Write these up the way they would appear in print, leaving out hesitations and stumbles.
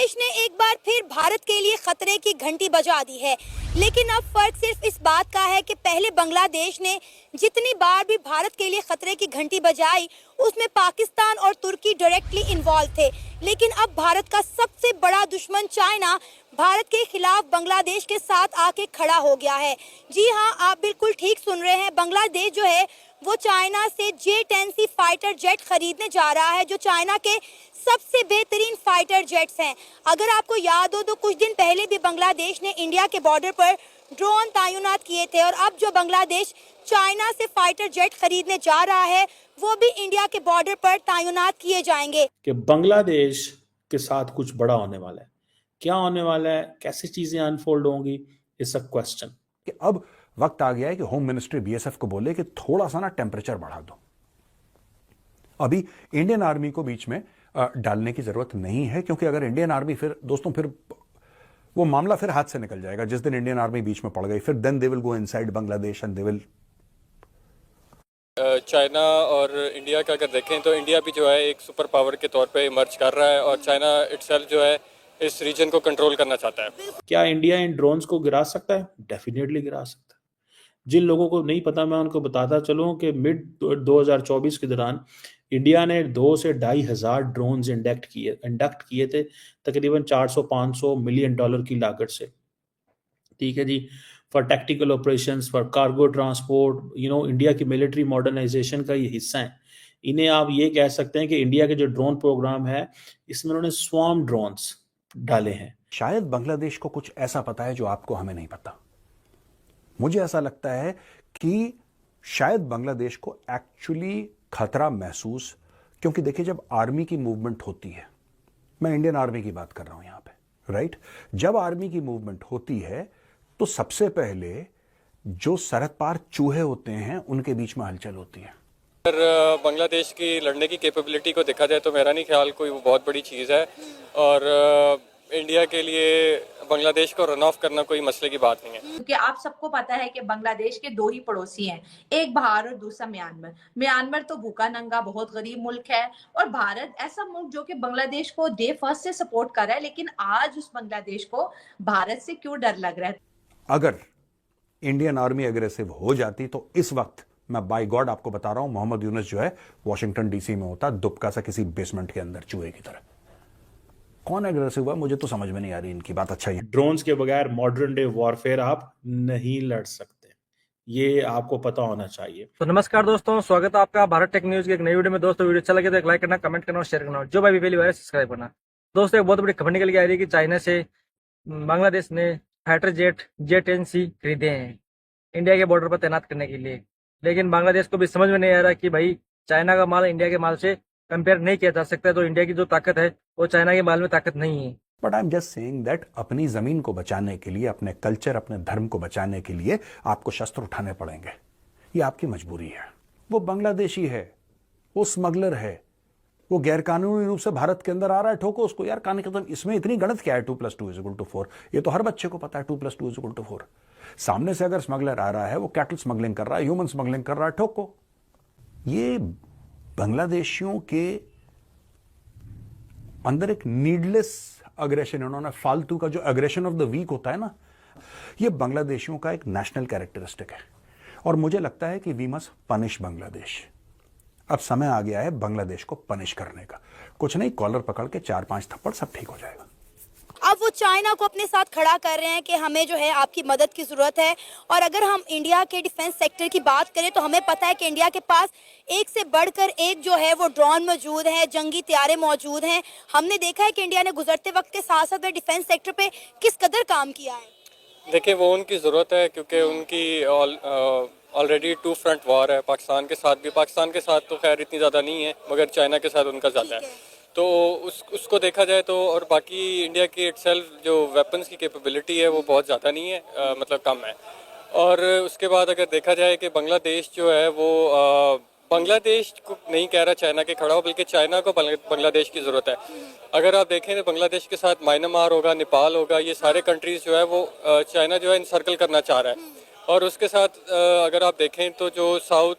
बांग्लादेश ने एक बार फिर भारत के लिए खतरे की घंटी बजा दी है। लेकिन अब फर्क सिर्फ इस बात का है कि पहले बांग्लादेश ने जितनी बार भी भारत के लिए खतरे की घंटी बजाई उसमें पाकिस्तान और तुर्की डायरेक्टली इन्वॉल्व थे। लेकिन अब भारत का सबसे बड़ा दुश्मन चाइना भारत के खिलाफ बांग्लादेश के साथ आके खड़ा हो गया है। जी हाँ, आप बिल्कुल ठीक सुन रहे हैं। बांग्लादेश जो है वो चाइना से J-10C फाइटर जेट खरीदने जा रहा है, जो चाइना के सबसे बेहतरीन फाइटर जेट्स हैं। अगर आपको याद हो तो कुछ दिन पहले भी बांग्लादेश ने इंडिया के बॉर्डर पर ड्रोन तैनात किए थे, और अब जो बांग्लादेश चाइना से फाइटर जेट खरीदने जा रहा है वो भी इंडिया के बॉर्डर पर तैनात किए जाएंगे। कि बांग्लादेश के साथ कुछ बड़ा होने वाला है। क्या होने वाला है, कैसी चीजें अनफोल्ड होंगी, इट्स अ क्वेश्चन। कि अब वक्त आ गया है कि होम मिनिस्ट्री बीएसएफ को बोले कि थोड़ा सा ना टेम्परेचर बढ़ा दो। अभी इंडियन आर्मी को बीच में डालने की जरूरत नहीं है, क्योंकि अगर इंडियन आर्मी फिर दोस्तों फिर वो मामला फिर हाथ से निकल जाएगा। जिस दिन इंडियन आर्मी बीच में पड़ गई फिर then they will go inside Bangladesh and they will. China और इंडिया का अगर देखें तो इंडिया भी जो है एक सुपर पावर के तौर पे इमर्ज कर रहा है, और चाइना इटसेल्फ जो है इस रीजन को कंट्रोल करना चाहता है। क्या इंडिया इन ड्रोन्स को गिरा सकता है? डेफिनेटली गिरा सकता है। जिन लोगों को नहीं पता मैं उनको बताता चलूं कि मिड 2024 के दौरान इंडिया ने 2 से 2,500 ड्रोन्स इंडक्ट किए थे, तकरीबन 400-500 मिलियन डॉलर की लागत से। ठीक है जी, for tactical operations, for cargo transport, India की मिलिट्री मॉडर्नाइजेशन का ये हिस्सा है। इन्हें आप ये कह सकते हैं कि इंडिया के जो ड्रोन प्रोग्राम है इसमें उन्होंने स्वार्म ड्रोन्स डाले हैं। शायद बांग्लादेश को कुछ ऐसा पता है जो आपको हमें नहीं पता। मुझे ऐसा लगता है कि शायद बांग्लादेश को एक्चुअली खतरा महसूस, क्योंकि देखिए जब आर्मी की मूवमेंट होती है, मैं इंडियन आर्मी की बात कर रहा हूं यहां पे, राइट? जब आर्मी की मूवमेंट होती है तो सबसे पहले जो सरहद पार चूहे होते हैं उनके बीच में हलचल होती है। अगर बांग्लादेश की लड़ने की कैपेबिलिटी को देखा जाए तो मेरा नहीं ख्याल कोई वो बहुत बड़ी चीज़ है, और इंडिया के लिए बांग्लादेश को रन ऑफ करना कोई मसले की बात नहीं है। क्योंकि आप सबको पता है कि बांग्लादेश के 2 ही पड़ोसी हैं, एक भारत और दूसरा म्यांमार। म्यांमार तो भूखा नंगा बहुत गरीब मुल्क है, और भारत ऐसा मुल्क जो कि बांग्लादेश को डे फर्स्ट से सपोर्ट कर रहा है। लेकिन आज उस बांग्लादेश को भारत से क्यों डर लग रहा है? अगर इंडियन आर्मी अग्रेसिव हो जाती तो इस वक्त मैं बाय गॉड आपको बता रहा हूं मोहम्मद यूनुस जो है वॉशिंगटन डीसी में होता, दुबका सा किसी बेसमेंट के अंदर चूहे की तरह। कौन एग्रेसिव हुआ मुझे तो समझ में नहीं आ रही इनकी बात। अच्छा ही ड्रोन्स के बगैर मॉडर्न डे वॉरफेयर आप नहीं लड़ सकते, ये आपको पता होना चाहिए। तो नमस्कार दोस्तों, स्वागत है आपका भारत टेक न्यूज की एक नई वीडियो में। दोस्तों वीडियो अच्छा लगे तो एक लाइक करना, कमेंट करना और शेयर करना, जो भाई पहली बार सब्सक्राइब करना। दोस्तों एक बहुत बड़ी खबर निकल के आ रही है कि चाइना से बांग्लादेश ने फाइटर जेट J-10C खरीदे हैं इंडिया के बॉर्डर पर तैनात करने के लिए। लेकिन बांग्लादेश को भी समझ में नहीं आ रहा कि भाई चाइना का माल इंडिया के माल से कंपेयर नहीं किया जा सकता, तो इंडिया की जो ताकत है वो चाइना के माल में ताकत नहीं है। But I am just saying that अपनी जमीन को बचाने के लिए, अपने कल्चर, अपने धर्म को बचाने के लिए आपको शस्त्र उठाने पड़ेंगे। ये आपकी मजबूरी है। वो बांग्लादेशी है, वो स्मगलर है, वो गैरकानूनी रूप से भारत के अंदर आ रहा है, ठोको उसको यार। कान खत्म। इसमें इतनी गणित क्या है 2+2=4? ये तो हर बच्चे को पता है 2+2=4। सामने से अगर स्मगलर आ रहा है, वो कैटल स्मगलिंग कर रहा है, ह्यूमन स्मगलिंग कर रहा है, ठोको। ये बांग्लादेशियों के अंदर एक नीडलेस अग्रेशन, उन्होंने फालतू का जो अग्रेशन ऑफ द वीक होता है ना, ये बांग्लादेशियों का एक नेशनल कैरेक्टरिस्टिक है। और मुझे लगता है कि वी मस्ट पनिश बांग्लादेश। अब समय आ गया है बांग्लादेश को पनिश करने का। कुछ नहीं, कॉलर पकड़ के 4-5 थप्पड़, सब ठीक हो जाएगा। अब वो चाइना को अपने साथ खड़ा कर रहे हैं कि हमें जो है आपकी मदद की ज़रूरत है। और अगर हम इंडिया के डिफेंस सेक्टर की बात करें तो हमें पता है कि इंडिया के पास एक से बढ़कर एक जो है वो ड्रोन मौजूद है, जंगी तैयारे मौजूद हैं। हमने देखा है कि इंडिया ने गुजरते वक्त के साथ साथ डिफेंस सेक्टर पे किस कदर काम किया है। देखिए वो उनकी ज़रूरत है, क्योंकि उनकी ऑलरेडी 2 फ्रंट वॉर है पाकिस्तान के साथ भी। पाकिस्तान के साथ तो खैर इतनी ज़्यादा नहीं है, मगर चाइना के साथ उनका ज़्यादा है। तो उसको देखा जाए तो, और बाकी इंडिया की इटसेल्फ जो वेपन्स की कैपेबिलिटी है वो बहुत ज़्यादा नहीं है, मतलब कम है। और उसके बाद अगर देखा जाए कि बांग्लादेश जो है वो बांग्लादेश को नहीं कह रहा चाइना के खड़ा हो, बल्कि चाइना को बांग्लादेश की ज़रूरत है। अगर आप देखें तो बांग्लादेश के साथ म्यांमार होगा, नेपाल होगा, ये सारे कंट्रीज़ जो है वो चाइना जो है इनसर्कल करना चाह रहा है। और उसके साथ अगर आप देखें तो जो साउथ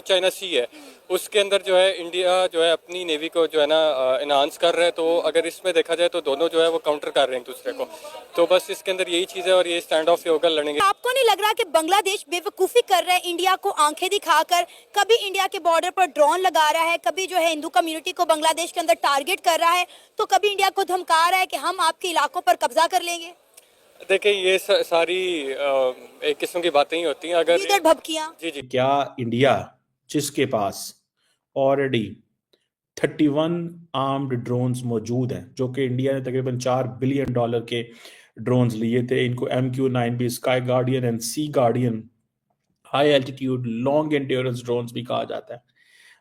चाइना सी है उसके अंदर जो है इंडिया जो है अपनी नेवी को जो है ना इनहांस कर रहा है। तो अगर इसमें देखा जाए तो दोनों जो है वो काउंटर कर रहे हैं एक दूसरे को। तो बस इसके अंदर यही चीज़ है और ये स्टैंड ऑफ होकर लड़ेंगे। आपको नहीं लग रहा कि बांग्लादेश बेवकूफी कर रहा है इंडिया को आंखें दिखाकर? कभी इंडिया के बॉर्डर पर ड्रोन लगा रहा है, कभी जो है हिंदू कम्युनिटी को बांग्लादेश के अंदर टारगेट कर रहा है, तो कभी इंडिया को धमका रहा है कि हम आपके इलाकों पर कब्जा कर लेंगे। देखिए ये सारी एक किस्म की बातें ही होती हैं। अगर इधर भभकियां। जी जी क्या इंडिया जिसके पास ऑलरेडी 31 आर्म्ड ड्रोन्स मौजूद हैं, जो कि इंडिया ने तकरीबन $4 बिलियन के ड्रोन्स लिए थे, इनको MQ-9B sky guardian and sea guardian high altitude long endurance drones भी कहा जाता है,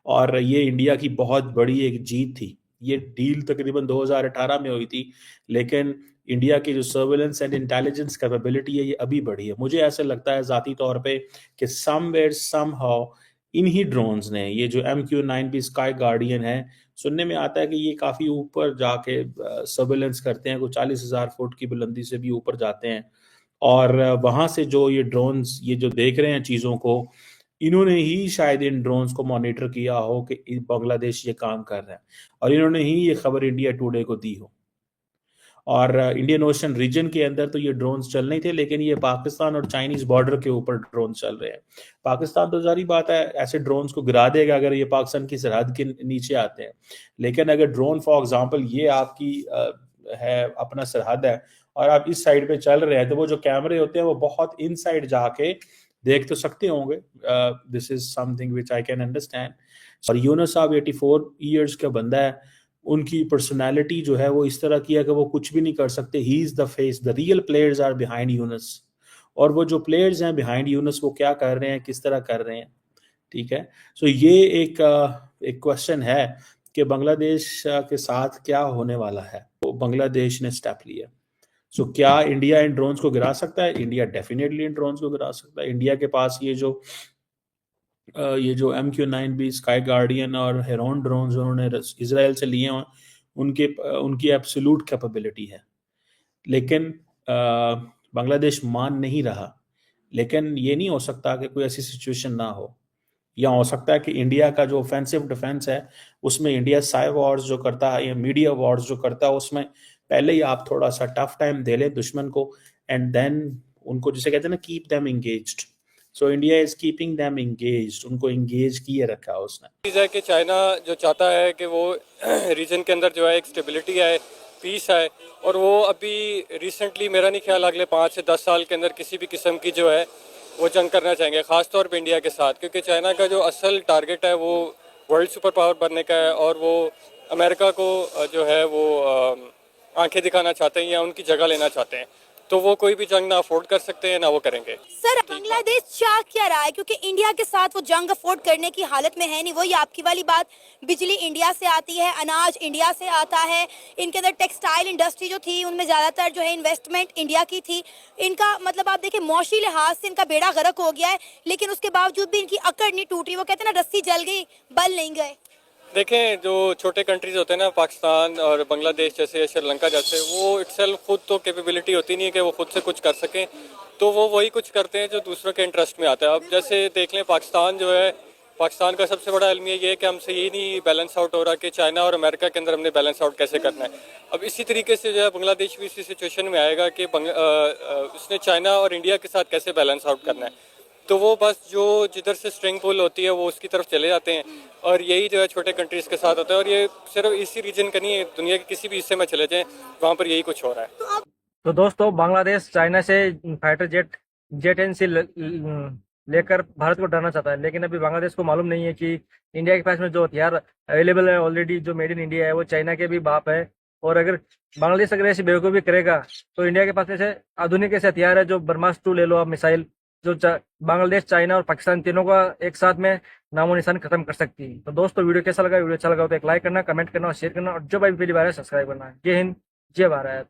और ये इंडिया की बहुत बड़ी एक जीत थी। ये डील तकरीबन 2018 में हुई थी, लेकिन इंडिया की जो सर्वेलेंस एंड इंटेलिजेंस कैपेबिलिटी है ये अभी बढ़ी है। मुझे ऐसा लगता है ज़ाती तौर पे कि समवेयर समहाउ इन्हीं ड्रोन्स ने, ये जो MQ-9B स्काई गार्डियन है, सुनने में आता है कि ये काफ़ी ऊपर जाके सर्वेलेंस करते हैं, कुछ 40,000 फुट की बुलंदी से भी ऊपर जाते हैं, और वहाँ से जो ये ड्रोन्स ये जो देख रहे हैं चीज़ों को, इन्होंने ही शायद इन ड्रोन्स को मॉनिटर किया हो कि बांग्लादेश ये काम कर रहा है, और इन्होंने ही ये खबर इंडिया टुडे को दी हो। और इंडियन ओशन रीजन के अंदर तो ये ड्रोन्स चल नहीं थे, लेकिन ये पाकिस्तान और चाइनीज बॉर्डर के ऊपर ड्रोन चल रहे हैं। पाकिस्तान तो जारी बात है ऐसे ड्रोन्स को गिरा देगा अगर ये पाकिस्तान की सरहद के नीचे आते हैं, लेकिन अगर ड्रोन फॉर एग्जांपल ये आपकी है अपना सरहद है और आप इस साइड पे चल रहे हैं, तो वो जो कैमरे होते हैं वो बहुत इन साइड जाके देख तो सकते होंगे। This is something which I can understand. और यूनुस साहब 84 ईयर्स का बंदा है, उनकी पर्सनालिटी जो है वो इस तरह की है कि वो कुछ भी नहीं कर सकते। He is the face, the real players are behind Yunus, और वो जो प्लेयर्स हैं बिहाइंड यूनुस वो क्या कर रहे हैं, किस तरह कर रहे हैं, ठीक है। सो ये एक क्वेश्चन है कि बांग्लादेश के साथ क्या होने वाला है। तो बांग्लादेश ने स्टेप लिया। सो क्या इंडिया इन ड्रोन्स को गिरा सकता है? इंडिया डेफिनेटली इन ड्रोन्स को गिरा सकता है। इंडिया के पास ये जो MQ-9B स्काई गार्डियन और हेरोन ड्रोन्स उन्होंने इजराइल से लिए हैं, उनकी एब्सोल्यूट कैपेबिलिटी है, लेकिन बांग्लादेश मान नहीं रहा। लेकिन ये नहीं हो सकता कि कोई ऐसी सिचुएशन ना हो, या हो सकता है कि इंडिया का जो ऑफेंसिव डिफेंस है उसमें इंडिया साइबर वॉर्स जो करता है या मीडिया वॉर्स जो करता है, उसमें पहले ही आप थोड़ा सा टफ टाइम दे लें दुश्मन को, एंड देन उनको जिसे कहते हैं ना keep them engaged. So India is keeping them engaged, उनको एंगेज किए रखा है उसने। चीज़ है कि चाइना जो चाहता है कि वो रीजन के अंदर जो है एक स्टेबिलिटी है, पीस है, और वो अभी रिसेंटली मेरा नहीं ख्याल अगले 5 से 10 साल के अंदर किसी भी किस्म की जो है वो जंग करना चाहेंगे, ख़ासतौर पे इंडिया के साथ, क्योंकि चाइना का जो असल टारगेट है वो वर्ल्ड सुपर पावर बनने का है, और वो अमेरिका को जो है वो आंखें दिखाना चाहते हैं या उनकी जगह लेना चाहते हैं। तो वो कोई भी जंग ना अफोर्ड कर सकते हैं ना वो करेंगे। सर बांग्लादेश चाह क्या रहा है, क्योंकि इंडिया के साथ वो जंग अफोर्ड करने की हालत में है नहीं। वही आपकी वाली बात, बिजली इंडिया से आती है, अनाज इंडिया से आता है, इनके अंदर टेक्सटाइल इंडस्ट्री जो थी उनमें ज्यादातर जो है इन्वेस्टमेंट इंडिया की थी। इनका मतलब आप देखिए मौशी लिहाज से इनका बेड़ा गर्क हो गया है, लेकिन उसके बावजूद भी इनकी अकड़ नहीं टूट रही। वो कहते हैं ना रस्सी जल गई बल नहीं गए। देखें जो छोटे कंट्रीज होते हैं ना, पाकिस्तान और बांग्लादेश जैसे, श्रीलंका जैसे, वो इटसेल्फ खुद तो कैपेबिलिटी होती नहीं है कि वो खुद से कुछ कर सकें, तो वो वही कुछ करते हैं जो दूसरों के इंटरेस्ट में आता है। अब जैसे देख लें पाकिस्तान जो है, पाकिस्तान का सबसे बड़ा अलमिया ये है कि हमसे ये नहीं बैलेंस आउट हो रहा कि चाइना और अमेरिका के अंदर हमने बैलेंस आउट कैसे करना है। अब इसी तरीके से जो है बांग्लादेश भी इसी सिचुएशन में आएगा कि उसने चाइना और इंडिया के साथ कैसे बैलेंस आउट करना है। तो वो बस जो जिधर से स्ट्रिंग पुल होती है वो उसकी तरफ चले जाते हैं, और यही जो है छोटे कंट्रीज़ के साथ होता है। और ये सिर्फ इसी रीजन का नहीं है, दुनिया के किसी भी हिस्से में चले जाएं वहाँ पर यही कुछ हो रहा है। तो दोस्तों बांग्लादेश चाइना से फाइटर जेट एनसी लेकर भारत को डरना चाहता है, लेकिन अभी बांग्लादेश को मालूम नहीं है कि इंडिया के पास में जो हथियार अवेलेबल है ऑलरेडी, जो मेड इन इंडिया है, वो चाइना के भी बाप है। और अगर बांग्लादेश अगर ऐसी बेवकूफ़ी करेगा तो इंडिया के पास ऐसे आधुनिक ऐसे हथियार है, जो ब्रह्मास्त्र 2 ले लो आप मिसाइल, जो बांग्लादेश, चाइना और पाकिस्तान तीनों का एक साथ में नामो निशान खत्म कर सकती है। तो दोस्तों वीडियो कैसा लगा? वीडियो अच्छा लगा तो एक लाइक करना, कमेंट करना और शेयर करना, और जो भाई पहली बार है सब्सक्राइब करना। जय हिंद, जय भारत।